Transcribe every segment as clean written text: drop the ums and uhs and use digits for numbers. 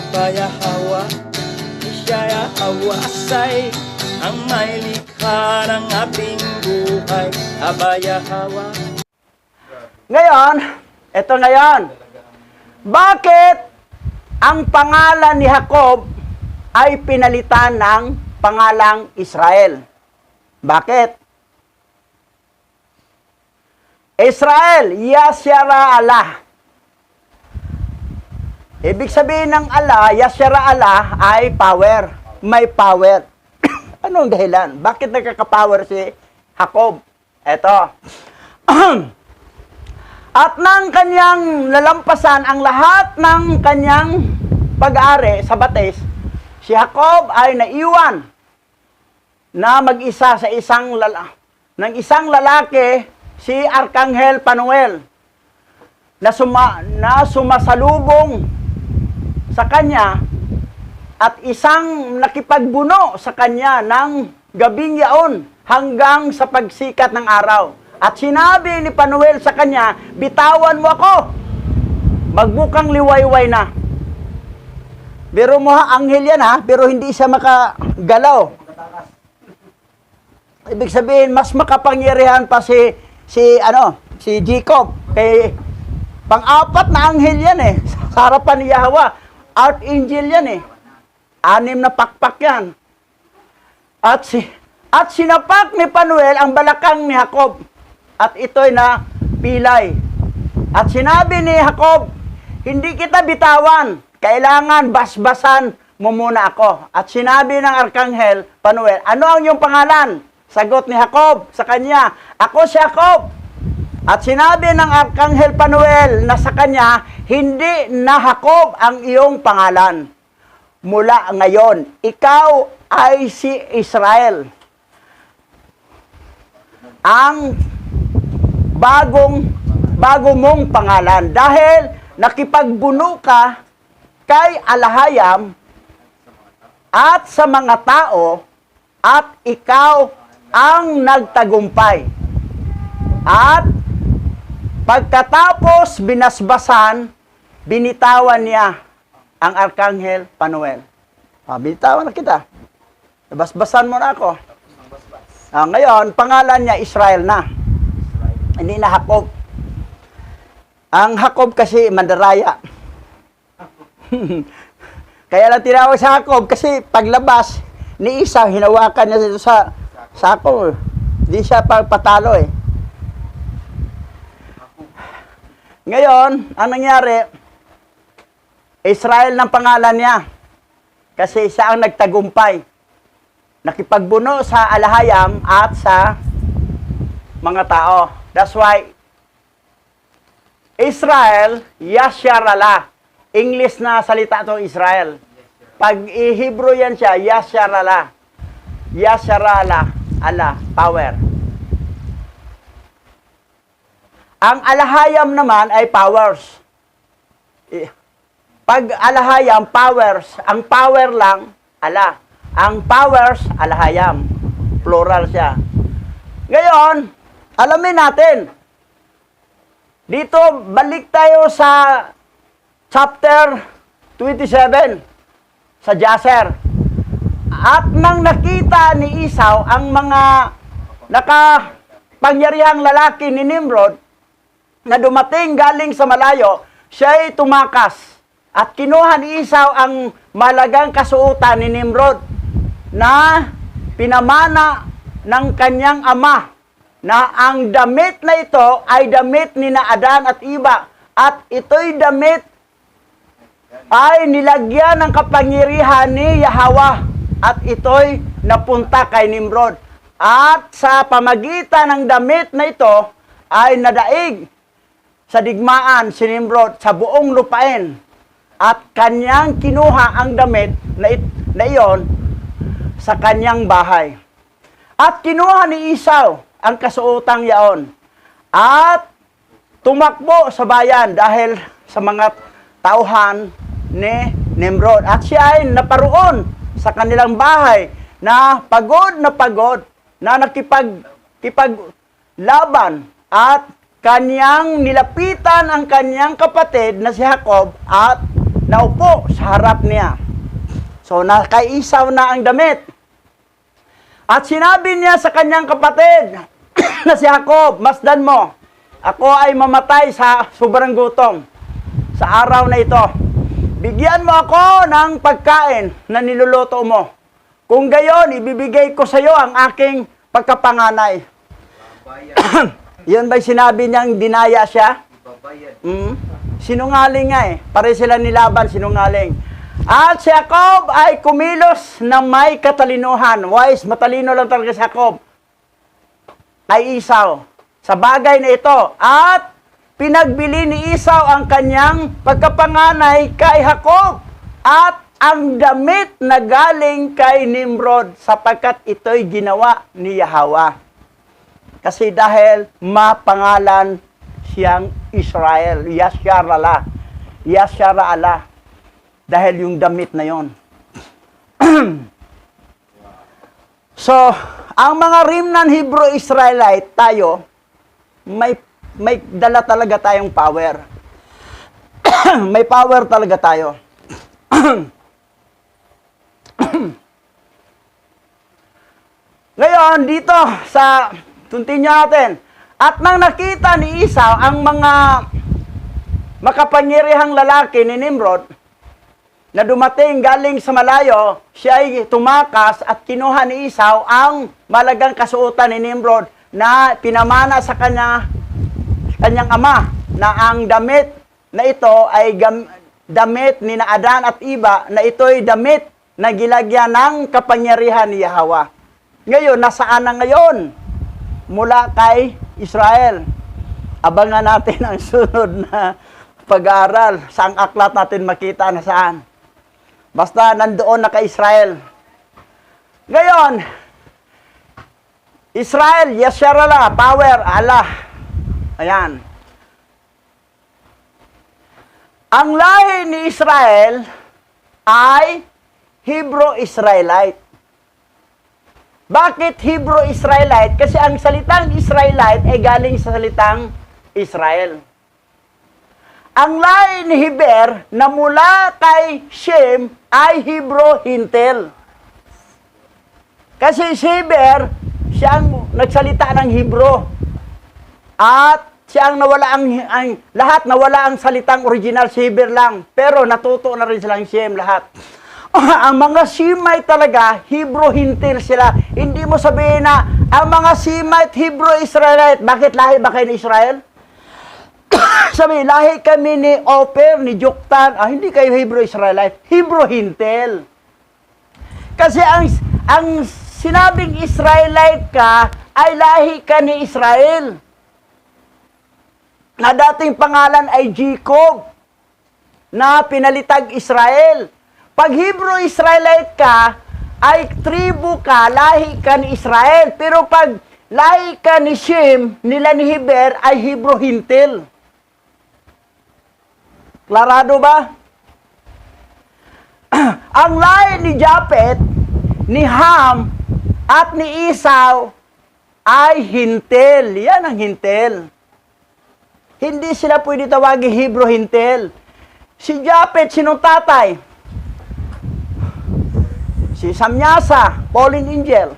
Abaya Hawa, Ishaya Hawasay, ang may likha ng ating buhay. Abaya Hawa. Ngayon, ito ngayon. Bakit ang pangalan ni Jacob ay pinalitan ng pangalang Israel? Bakit? Israel, Yasyara Allah. Ibig sabihin ng Allah, Yasyara Allah ay power. May power. Anong dahilan? Bakit nagkaka-power si Jacob? Ito. At nang kanyang lalampasan ang lahat ng kanyang pag-ari sa batis, si Jacob ay naiwan na mag-isa sa isang lalaki, si Arkanghel Panuel, na sumasalubong sa kanya at isang nakipagbuno sa kanya ng gabing yaon hanggang sa pagsikat ng araw. At sinabi ni Panuel sa kanya, bitawan mo ako, magbukang liwayway na. Pero mo ha, anghel yan ha, pero hindi siya makagalaw. Ibig sabihin, mas makapangyarihan pa si Jacob. Kay pang-apat na anghel yan eh. Sa harapan ni Yahweh. Archangel yan eh. 6 na pakpak yan. At sinapak ni Panuel ang balakang ni Jacob. At ito'y na pilay. At sinabi ni Jacob, hindi kita bitawan. Kailangan basbasan mo muna ako. At sinabi ng Arkanghel Panuel, ano ang iyong pangalan? Sagot ni Jacob sa kanya, ako si Jacob. At sinabi ng Arkanghel Panuel na sa kanya, hindi na Jacob ang iyong pangalan. Mula ngayon, ikaw ay si Israel. Ang bago mong pangalan. Dahil nakipagbuno ka kay Alahayam at sa mga tao at ikaw ang nagtagumpay. At pagkatapos binasbasan, binitawan niya ang Arkanghel Panuel. Binitawan na kita. Basbasan mo na ako. Ngayon, pangalan niya Israel na. Hindi na Jacob. Ang Jacob kasi mandaraya. Kaya lang tinawag sa Jacob kasi paglabas ni Esau, hinawakan niya dito sa sako. Hindi siya pagpatalo eh. Ngayon, ang nangyari, Israel ng pangalan niya. Kasi siya ang nagtagumpay. Nakipagbuno sa Alahayam at sa mga tao. That's why, Israel, Yasyarala. English na salita itong Israel. Pag i-Hebrew yan siya, Yasyarala. Yasyarala, Allah, power. Ang Alahayam naman ay powers. Pag Alahayam, powers. Ang power lang, Allah. Ang powers, Alahayam. Plural siya. Ngayon, alamin natin. Dito, balik tayo sa chapter 27 sa Jaser. At nang nakita ni Esau ang mga nakapangyarihang lalaki ni Nimrod na dumating galing sa malayo, siya'y tumakas. At kinuha ni Esau ang malagang kasuotan ni Nimrod na pinamana ng kanyang ama, na ang damit na ito ay damit ni na Adan at Iba. At ito'y damit ay nilagyan ng kapangyarihan ni Yahweh. At ito'y napunta kay Nimrod. At sa pamagitan ng damit na ito ay nadaig sa digmaan si Nimrod sa buong lupain. At kanyang kinuha ang damit na iyon sa kanyang bahay. At kinuha ni Esau ang kasuotang yaon. At tumakbo sa bayan dahil sa mga tauhan ni Nimrod. At siya ay naparoon sa kanilang bahay na pagod na nakipaglaban at kanyang nilapitan ang kanyang kapatid na si Jacob at naupo sa harap niya. So, nakaisaw na ang damit. At sinabi niya sa kanyang kapatid na si Jacob, masdan mo, ako ay mamatay sa sobrang gutom sa araw na ito. Bigyan mo ako ng pagkain na niluluto mo. Kung gayon, ibibigay ko sa iyo ang aking pagkapanganay. Yun ba'y sinabi niyang dinaya siya? Sinungaling nga eh. Pare sila ni Laban, sinungaling. At si Jacob ay kumilos na may katalinuhan. Wise, matalino lang talaga si Jacob. Ay Esau. Sa bagay na ito. At pinagbili ni Esau ang kanyang pagkapanganay kay Jacob. At ang damit na galing kay Nimrod sapagkat ito'y ginawa ni Yahweh. Kasi dahil mapangalan siyang Israel. Yasharala. Yasharala. Dahil yung damit na yon. So, ang mga remnant Hebrew Israelite, tayo, may dala talaga tayong power. May power talaga tayo. Ngayon, dito sa continue natin. At nang nakita ni Esau ang mga makapangyarihang lalaki ni Nimrod, na dumating galing sa malayo, siya ay tumakas at kinuha ni Esau ang malagang kasuotan ni Nimrod na pinamana sa kanyang ama, na ang damit na ito ay damit ni Adan at Eva, na ito'y damit na gilagyan ng kapangyarihan ni Yahweh. Ngayon, nasaan na ngayon? Mula kay Israel. Abangan natin ang sunod na pag-aaral. Saang aklat natin makita na saan. Basta nandoon na kay Israel. Ngayon, Israel, Yasharala, power, Allah. Ayan. Ang lahi ni Israel ay Hebrew-Israelite. Bakit Hebrew-Israelite? Kasi ang salitang Israelite ay galing sa salitang Israel. Ang lahi ni Heber na mula kay Shem ay Hebrew-Hintil. Kasi si Heber, siyang nagsalita ng Hebrew. At siyang nawala lahat nawala ang salitang original, si Heber lang. Pero natuto na rin silang Shem lahat. Ang mga Shemite talaga, Hebrew-Hintil sila. Hindi mo sabihin na, ang mga Shemite, Hebrew-Israelite, bakit lahi ba kayo ni Israel? Sabi, lahi kami ni Oper, ni Joktan. Hindi kayo Hebrew-Israelite. Hebrew-Hintil. Kasi ang sinabing Israelite ka, ay lahi ka ni Israel. Na dating pangalan ay Jacob, na pinalitag Israel. Pag Hebrew-Israelite ka, ay tribu ka, lahi ka ni Israel. Pero pag lahi ka ni Shem, nila ni Heber, ay Hebrew-Hintil. Klarado ba? Ang lahi ni Japhet, ni Ham, at ni Esau ay Hintil. Yan ang Hintil. Hindi sila pwede tawagin Hebrew-Hintil. Si Japhet, sinong tatay? Si Samyasa, fallen angel.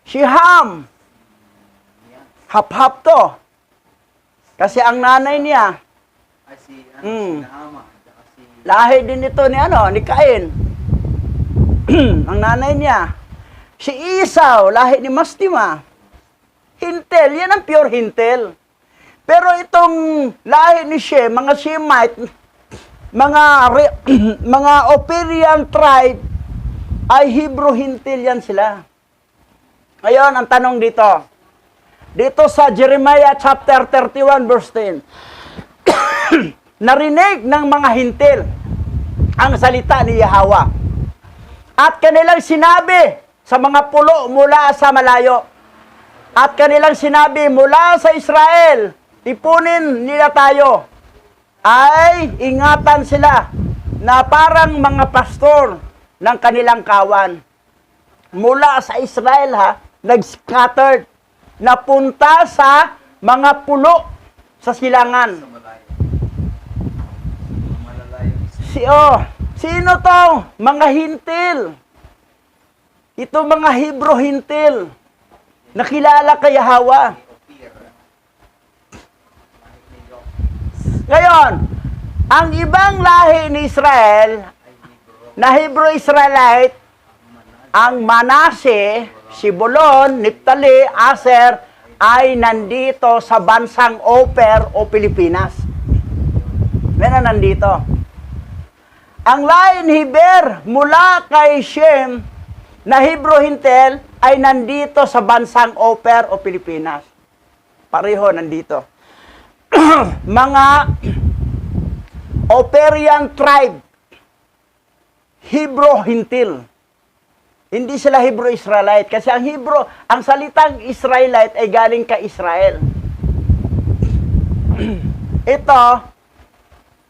Si Ham, hap-hap to. Kasi ang nanay niya, lahi din ito ni Cain. Ang nanay niya. Si Esau, lahi ni Mastima. Hintil, yan ang pure Hintil. Pero itong lahi ni Shem, mga Shemite, mga Operian tribe, ay Hebrew-Hintil yan sila. Ngayon, ang tanong dito. Dito sa Jeremiah chapter 31 verse 10. Narinig ng mga Hintil ang salita ni Yahweh. At kanilang sinabi sa mga pulo mula sa malayo. At kanilang sinabi mula sa Israel, ipunin nila tayo. Ay ingatan sila na parang mga pastor ng kanilang kawan. Mula sa Israel nag-scattered, napunta sa mga pulo sa silangan. Sino to? Mga hintil. Ito mga Hebrew hintil. Nakilala kay Yahweh. Ngayon, ang ibang lahi ni Israel, na Hebrew Israelite, ang Manase, Sibulon, Naphtali, Aser, ay nandito sa bansang Oper o Pilipinas. Yan ang nandito. Ang lahi ni Heber mula kay Shem na Hebrew Hintel ay nandito sa bansang Oper o Pilipinas. Pareho nandito. Mga Operian tribe, Hebrew Hintil. Hindi sila Hebrew Israelite kasi ang salitang Israelite ay galing kay Israel.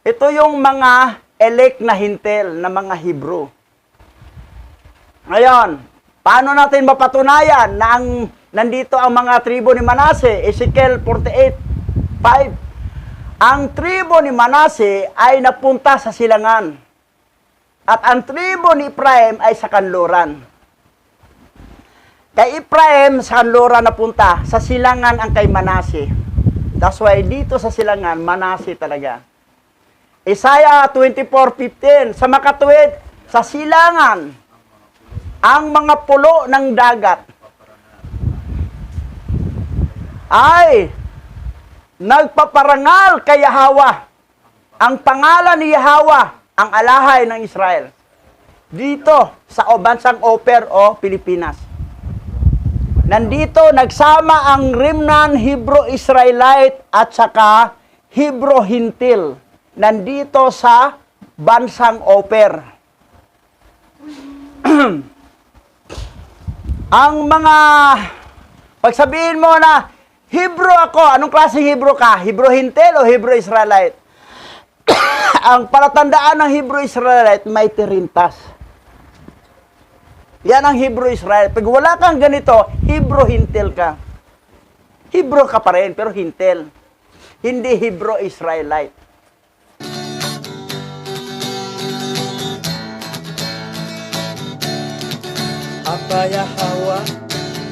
Ito yung mga elect na Hintil na mga Hebrew. Ngayon, paano natin mapatunayan na nandito ang mga tribo ni Manase? Ezekiel 48:5. Ang tribo ni Manase ay napunta sa silangan. At ang tribo ni Ephraim ay sa kanluran. Kay Ephraim, sa kanluran napunta. Sa silangan ang kay Manase. That's why dito sa silangan, Manase talaga. Isaiah 24:15. Sa makatuwid, sa silangan, ang mga pulo ng dagat ay nagpaparangal kay Yahweh. Ang pangalan ni Yahweh, ang alahay ng Israel. Dito, sa bansang Oper o Pilipinas. Nandito, nagsama ang remnant Hebrew Israelite at saka Hebrew Hintil. Nandito sa bansang Oper. Ang mga, pagsabihin mo na, Hebrew ako. Anong klase Hebrew ka? Hebrew Hintil o Hebrew Israelite? Ang palatandaan ng Hebrew Israelite, may tirintas. Yan ang Hebrew Israelite. Pag wala kang ganito, Hebrew Hintil ka. Hebrew ka pa rin, pero Hintil. Hindi Hebrew Israelite. Aba Yahweh,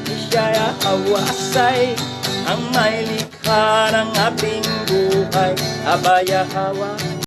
siya Yahweh say, ang may likha ng ating buhay. Aba Yahweh,